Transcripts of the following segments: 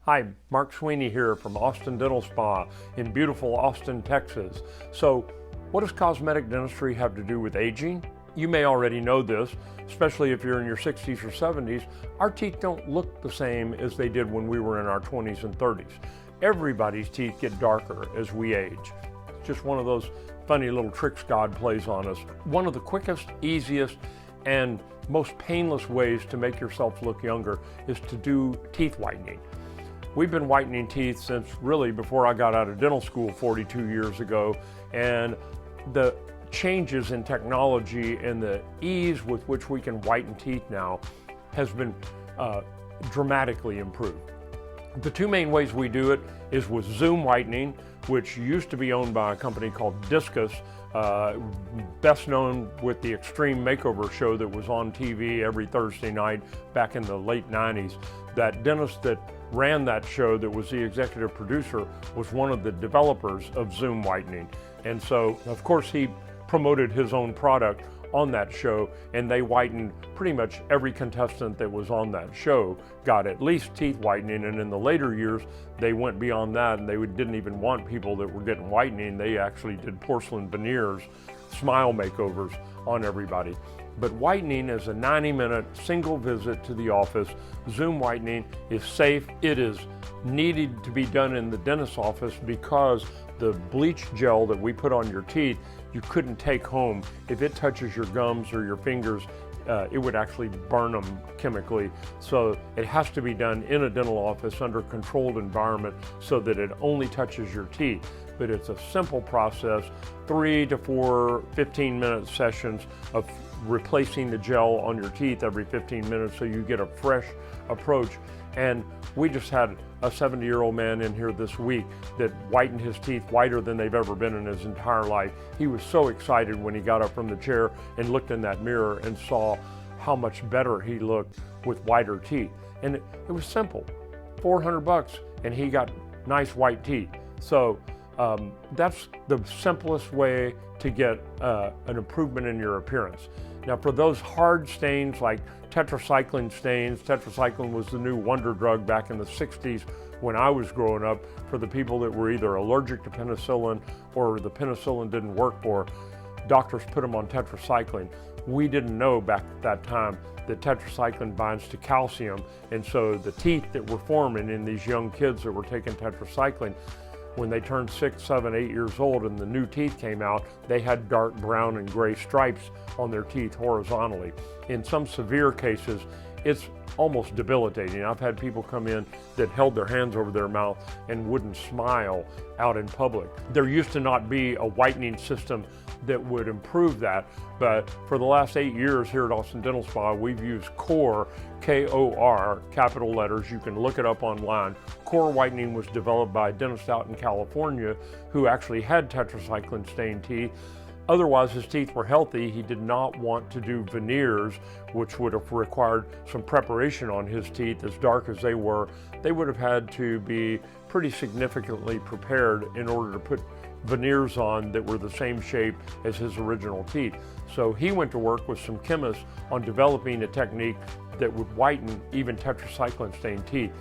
Hi, Mark Sweeney here from Austin Dental Spa in beautiful Austin, Texas. So, what does cosmetic dentistry have to do with aging? You may already know this, especially if you're in your 60s or 70s. Our teeth don't look the same as they did when we were in our 20s and 30s. Everybody's teeth get darker as we age. It's just one of those funny little tricks God plays on us. One of the quickest, easiest, and most painless ways to make yourself look younger is to do teeth whitening. We've been whitening teeth since really before I got out of dental school 42 years ago, and the changes in technology and the ease with which we can whiten teeth now has been dramatically improved. The two main ways we do it is with Zoom whitening, which used to be owned by a company called Discus, best known with the Extreme Makeover show that was on TV every Thursday night back in the late 90s. That dentist that ran that show, that was the executive producer, was one of the developers of Zoom whitening. And so, of course, he promoted his own product on that show, and they whitened pretty much every contestant that was on that show got at least teeth whitening. And in the later years, they went beyond that, and they didn't even want people that were getting whitening. They actually did porcelain veneers, smile makeovers on everybody. But whitening is a 90-minute single visit to the office. Zoom whitening is safe. It is needed to be done in the dentist's office because the bleach gel that we put on your teeth, you couldn't take home. If it touches your gums or your fingers, it would actually burn them chemically. So it has to be done in a dental office under a controlled environment so that it only touches your teeth. But it's a simple process, 3 to 4 15-minute sessions of replacing the gel on your teeth every 15 minutes so you get a fresh approach. And we just had a 70-year-old man in here this week that whitened his teeth whiter than they've ever been in his entire life. He was so excited when he got up from the chair and looked in that mirror and saw how much better he looked with whiter teeth. And it was simple, $400, and he got nice white teeth. So that's the simplest way to get an improvement in your appearance. Now, for those hard stains like Tetracycline stains, Tetracycline was the new wonder drug back in the 60s when I was growing up for the people that were either allergic to penicillin or the penicillin didn't work for. Doctors put them on tetracycline. We didn't know back at that time that tetracycline binds to calcium, and so the teeth that were forming in these young kids that were taking tetracycline, when they turned 6, 7, 8 years old and the new teeth came out, they had dark brown and gray stripes on their teeth horizontally. In some severe cases, it's almost debilitating. I've had people come in that held their hands over their mouth and wouldn't smile out in public. There used to not be a whitening system that would improve that, but for the last 8 years here at Austin Dental Spa, we've used Core, K-O-R, capital letters. You can look it up online. Core whitening was developed by a dentist out in California who actually had tetracycline stained teeth. Otherwise, his teeth were healthy. He did not want to do veneers, which would have required some preparation on his teeth. As dark as they were, they would have had to be pretty significantly prepared in order to put veneers on that were the same shape as his original teeth. So he went to work with some chemists on developing a technique that would whiten even tetracycline stained teeth.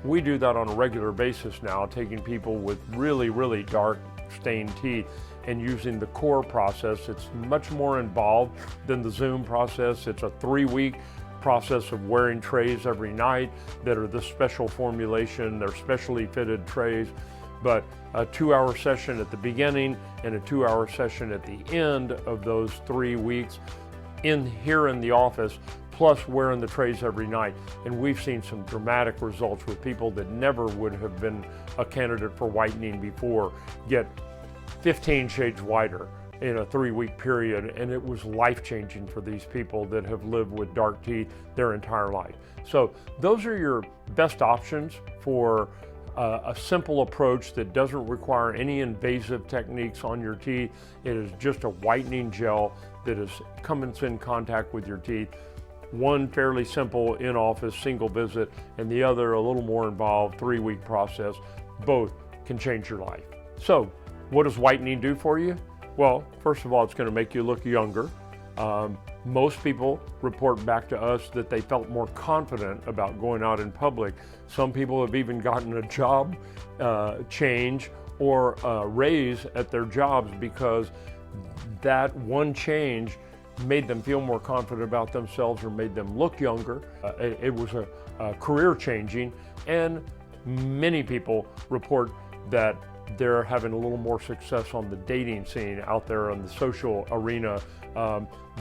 We do that on a regular basis now, taking people with really, really dark stained teeth and using the Core process. It's much more involved than the Zoom process. It's a 3-week process of wearing trays every night that are this special formulation. They're specially fitted trays, but a 2-hour session at the beginning and a 2-hour session at the end of those 3 weeks here in the office, plus wearing the trays every night. And we've seen some dramatic results with people that never would have been a candidate for whitening before get 15 shades whiter in a 3-week period, and it was life-changing for these people that have lived with dark teeth their entire life. So those are your best options for a simple approach that doesn't require any invasive techniques on your teeth. It is just a whitening gel that comes in contact with your teeth. One fairly simple in-office single visit, and the other a little more involved 3-week process. Both can change your life. So what does whitening do for you? Well, first of all, it's going to make you look younger. Most people report back to us that they felt more confident about going out in public. Some people have even gotten a job change or a raise at their jobs because that one change made them feel more confident about themselves or made them look younger. It was a career changing, and many people report that they're having a little more success on the dating scene out there in the social arena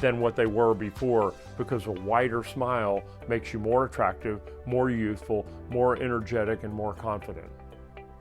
than what they were before, because a wider smile makes you more attractive, more youthful, more energetic, and more confident.